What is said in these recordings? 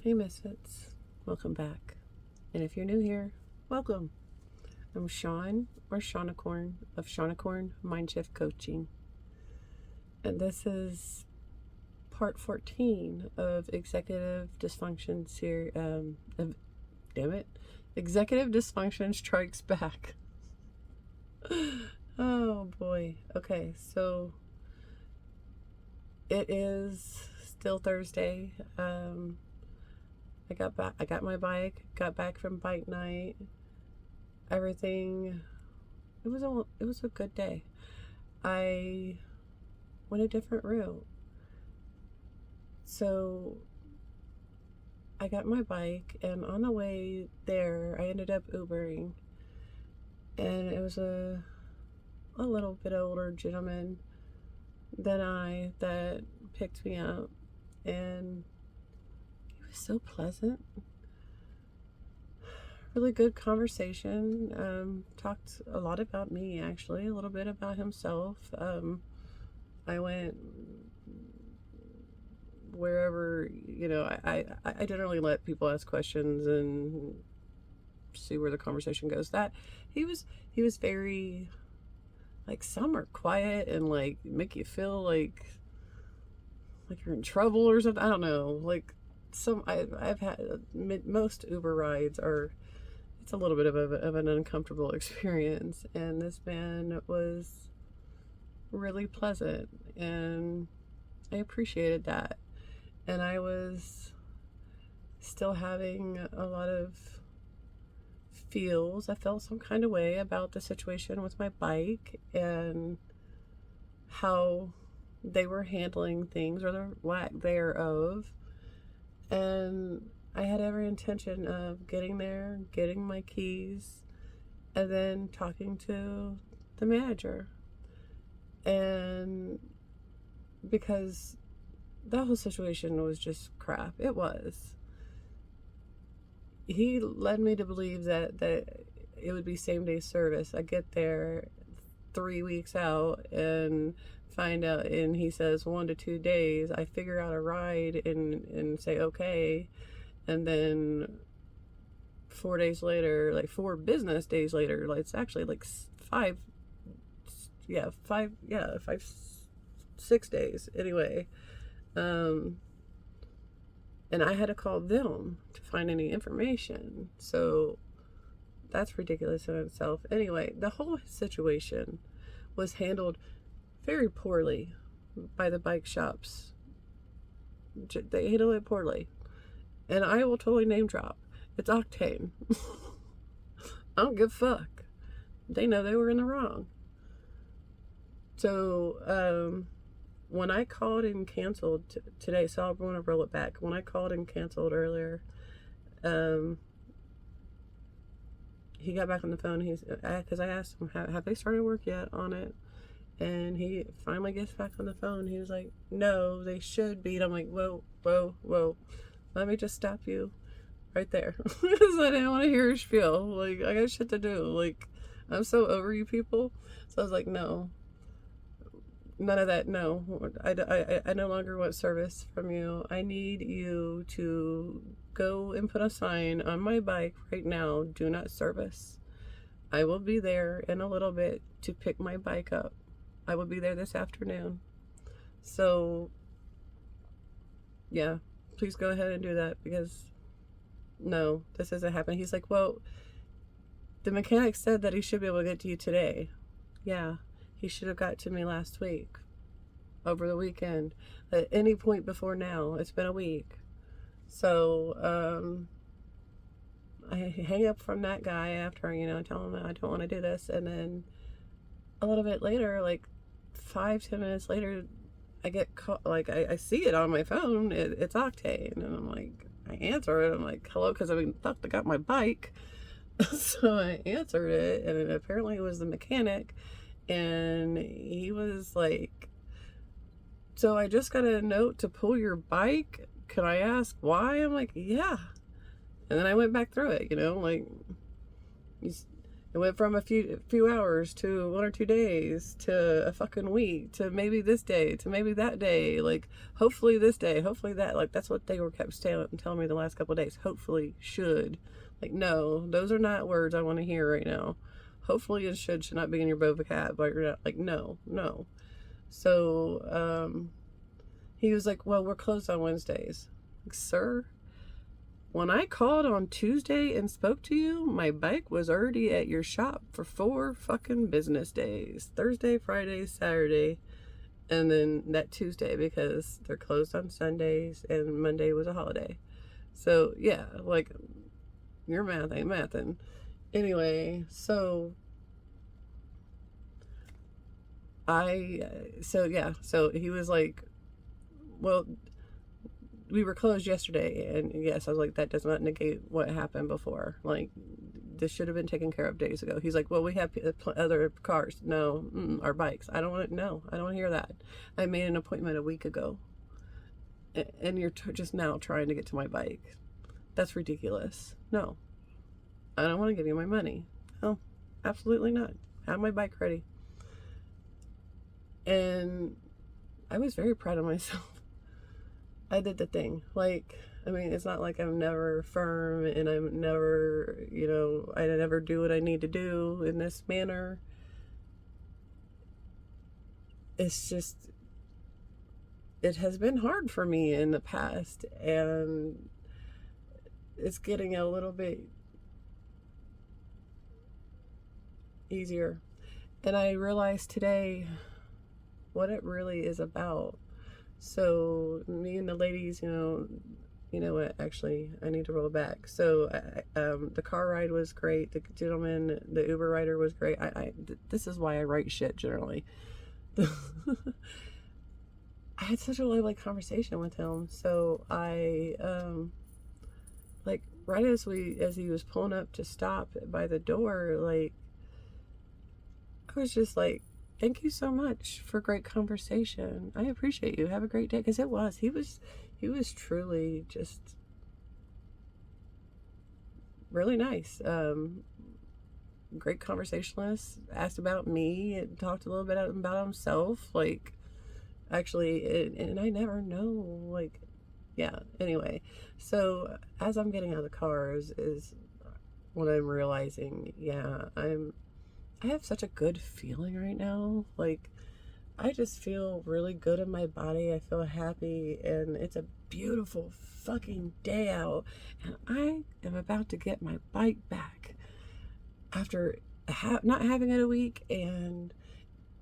Hey Misfits, welcome back. And if you're new here, welcome. I'm Shawn or Shawnicorn of Shawnicorn Mindshift Coaching. And this is part 14 of Executive Dysfunction series. Executive Dysfunction Strikes Back. Oh boy. Okay, so it is still Thursday. I got my bike, got back from bike night. Everything, it was a good day. I went a different route. So I got my bike, and on the way there, I ended up Ubering. And it was a little bit older gentleman than I that picked me up, and he was so pleasant. Really good conversation. Talked a lot about me, actually, a little bit about himself. I went wherever, I generally let people ask questions and see where the conversation goes. That he was very, like, some are quiet and like make you feel like you're in trouble or something. I don't know. Like I've had most Uber rides are, it's a little bit of an uncomfortable experience, and this man was really pleasant, and I appreciated that. And I was still having a lot of feels. I felt some kind of way about the situation with my bike and how they were handling things, or the lack thereof. And I had every intention of getting there, getting my keys, and then talking to the manager. And because that whole situation was just crap. It was. He led me to believe that it would be same day service. I get there 3 weeks out and find out, and he says 1 to 2 days. I figure out a ride and say okay, and then 4 days later, like 4 business days later, like it's actually like 5, 6 days anyway. And I had to call them to find any information. So that's ridiculous in itself. Anyway, the whole situation was handled very poorly by the bike shops. They handled it poorly. And I will totally name drop. It's Octane. I don't give a fuck. They know they were in the wrong. So, when I called and canceled today, so I want to roll it back. When I called and canceled earlier, he got back on the phone. Because I asked him, have they started work yet on it? And he finally gets back on the phone. He was like, no, they should be. And I'm like, whoa. Let me just stop you right there. Because I didn't want to hear your spiel. Like, I got shit to do. Like, I'm so over you people. So I was like, no. None of that. No, I no longer want service from you. I need you to go and put a sign on my bike right now. Do not service. I will be there in a little bit to pick my bike up. I will be there this afternoon. So, yeah, please go ahead and do that, because no, this isn't happening. He's like, well, the mechanic said that he should be able to get to you today. Yeah. He should have got to me last week, over the weekend, at any point before now. It's been a week. So, I hang up from that guy after, tell him I don't want to do this. And then a little bit later, like 5-10 minutes later, I get caught, like, I see it on my phone. It's Octane. And I'm like, I answer it. I'm like, hello, because fuck, I got my bike. So I answered it, and apparently it was the mechanic. And he was like, so I just got a note to pull your bike. Can I ask why? I'm like, yeah. And then I went back through it, like, It went from a few hours to 1 or 2 days to a fucking week to maybe this day to maybe that day. Like, hopefully this day, hopefully that. Like, that's what they were kept telling me the last couple of days. Hopefully, should. Like, no, those are not words I want to hear right now. Hopefully and should not be in your vocab. But you're not, like, no. So, he was like, well, we're closed on Wednesdays. Like, sir, when I called on Tuesday and spoke to you, my bike was already at your shop for 4 fucking business days. Thursday, Friday, Saturday, and then that Tuesday, because they're closed on Sundays and Monday was a holiday. So, yeah, like, your math ain't mathin'. Anyway, so so he was like, well, we were closed yesterday, and yes, I was like, that does not negate what happened before. Like, this should have been taken care of days ago. He's like, well, we have other cars. No, our bikes. I don't want to hear that. I made an appointment a week ago, and you're just now trying to get to my bike. That's ridiculous. No, I don't want to give you my money. No, absolutely not. Have my bike ready. And I was very proud of myself. I did the thing. Like, I mean, it's not like I'm never firm and I'm never, I never do what I need to do in this manner. It's just, it has been hard for me in the past, and it's getting a little bit easier. And I realized today what it really is about. So me and the ladies, you know what, actually, I need to roll back. So the car ride was great. The gentleman, the Uber rider was great. This is why I write shit generally. I had such a lovely conversation with him. So I, like, right as he was pulling up to stop by the door, like, I was just like, thank you so much for great conversation. I appreciate you. Have a great day. Because he was truly just really nice. Great conversationalist. Asked about me and talked a little bit about himself. Like, actually, and I never know. Like, yeah. Anyway, so as I'm getting out of the car is what I'm realizing. Yeah, I have such a good feeling right now. Like, I just feel really good in my body. I feel happy, and it's a beautiful fucking day out, and I am about to get my bike back after not having it a week, and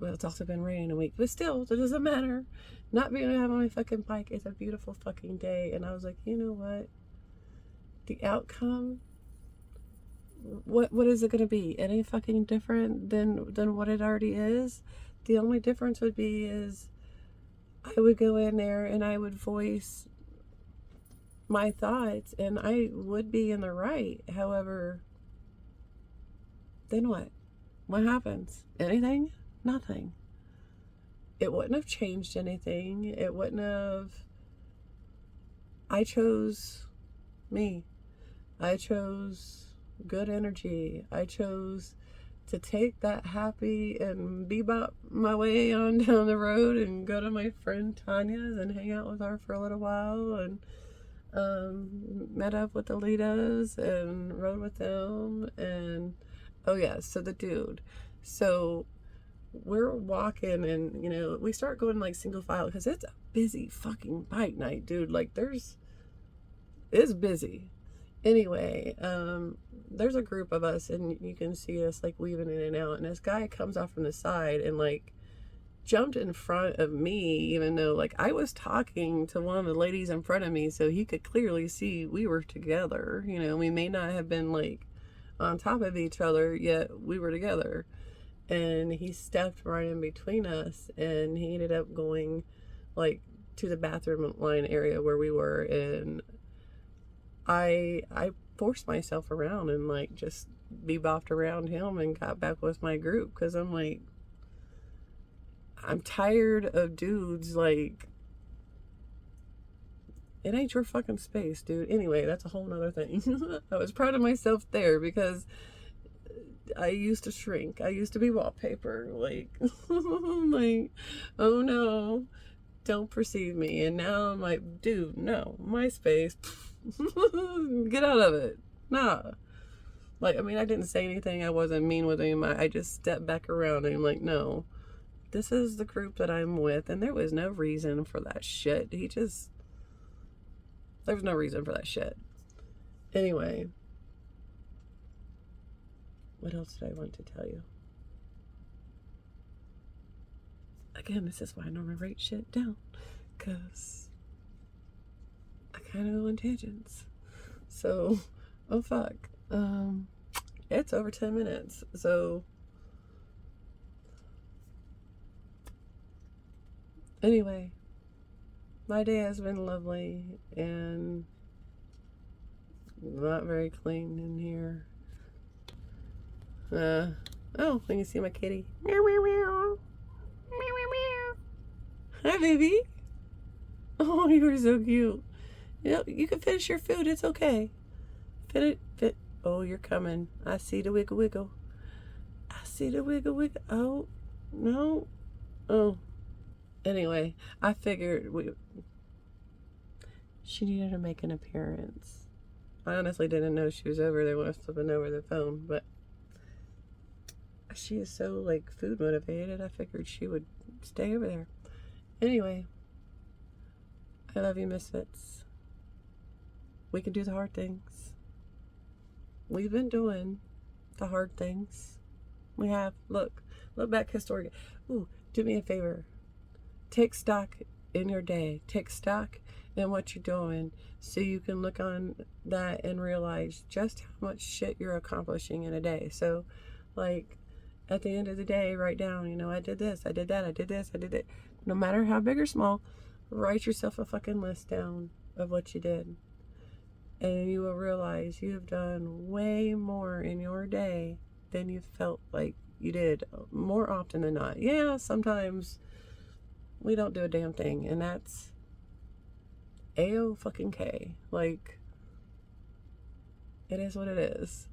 well, it's also been raining a week, but still, it doesn't matter. Not being able to have my fucking bike is a beautiful fucking day. And I was like, you know what? The outcome, what is it going to be? Any fucking different than what it already is? The only difference would be is I would go in there and I would voice my thoughts, and I would be in the right. However, then what? What happens? Anything? Nothing. It wouldn't have changed anything. It wouldn't have. I chose me. I chose good energy. I chose to take that happy and bebop my way on down the road and go to my friend Tanya's and hang out with her for a little while, and met up with the Litas and rode with them. And oh yeah, so the dude. So we're walking, and we start going like single file because it's a busy fucking bike night, dude. Like, it's busy. Anyway, there's a group of us, and you can see us like weaving in and out, and this guy comes off from the side and like jumped in front of me, even though like I was talking to one of the ladies in front of me, so he could clearly see we were together. We may not have been like on top of each other, yet we were together. And he stepped right in between us, and he ended up going like to the bathroom line area where we were, and I forced myself around and like just bebopped around him and got back with my group, because I'm like, I'm tired of dudes like, it ain't your fucking space, dude. Anyway, that's a whole nother thing. I was proud of myself there because I used to shrink. I used to be wallpaper. Like, like, oh no, don't perceive me. And now I'm like, dude, no, MySpace, get out of it. Nah. Like, I mean, I didn't say anything. I wasn't mean with him. I just stepped back around and I'm like, no, this is the group that I'm with. And there was no reason for that shit. There was no reason for that shit. Anyway, what else did I want to tell you? Again, this is why I normally write shit down, because I kind of go on tangents. So, oh fuck. It's over 10 minutes. So, anyway, my day has been lovely and not very clean in here. Oh, when you see my kitty. Meow, meow, meow. Meow, meow, meow. Hi, baby. Oh, you are so cute. You know, you can finish your food. It's okay. Fit. Oh, you're coming. I see the wiggle wiggle. I see the wiggle wiggle. Oh, no. Oh. Anyway, I figured she needed to make an appearance. I honestly didn't know she was over there when I was flipping over the phone, but she is so, like, food motivated. I figured she would stay over there. Anyway, I love you, Misfits. We can do the hard things. We've been doing the hard things. We have. Look back historically. Ooh, do me a favor. Take stock in your day. Take stock in what you're doing so you can look on that and realize just how much shit you're accomplishing in a day. So, like, at the end of the day, write down, you know, I did this, I did that, I did this, I did it. No matter how big or small, write yourself a fucking list down of what you did. And you will realize you have done way more in your day than you felt like you did, more often than not. Yeah, sometimes we don't do a damn thing, and that's A-O-fucking-K. Like, it is what it is.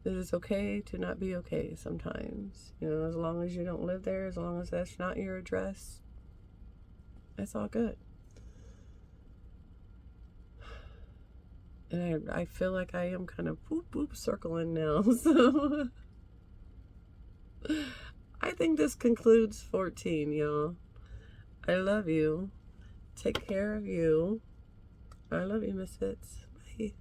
It is okay to not be okay sometimes. You know, as long as you don't live there, as long as that's not your address, it's all good. And I feel like I am kind of circling now. So I think this concludes 14, y'all. I love you. Take care of you. I love you, Misfits. Bye.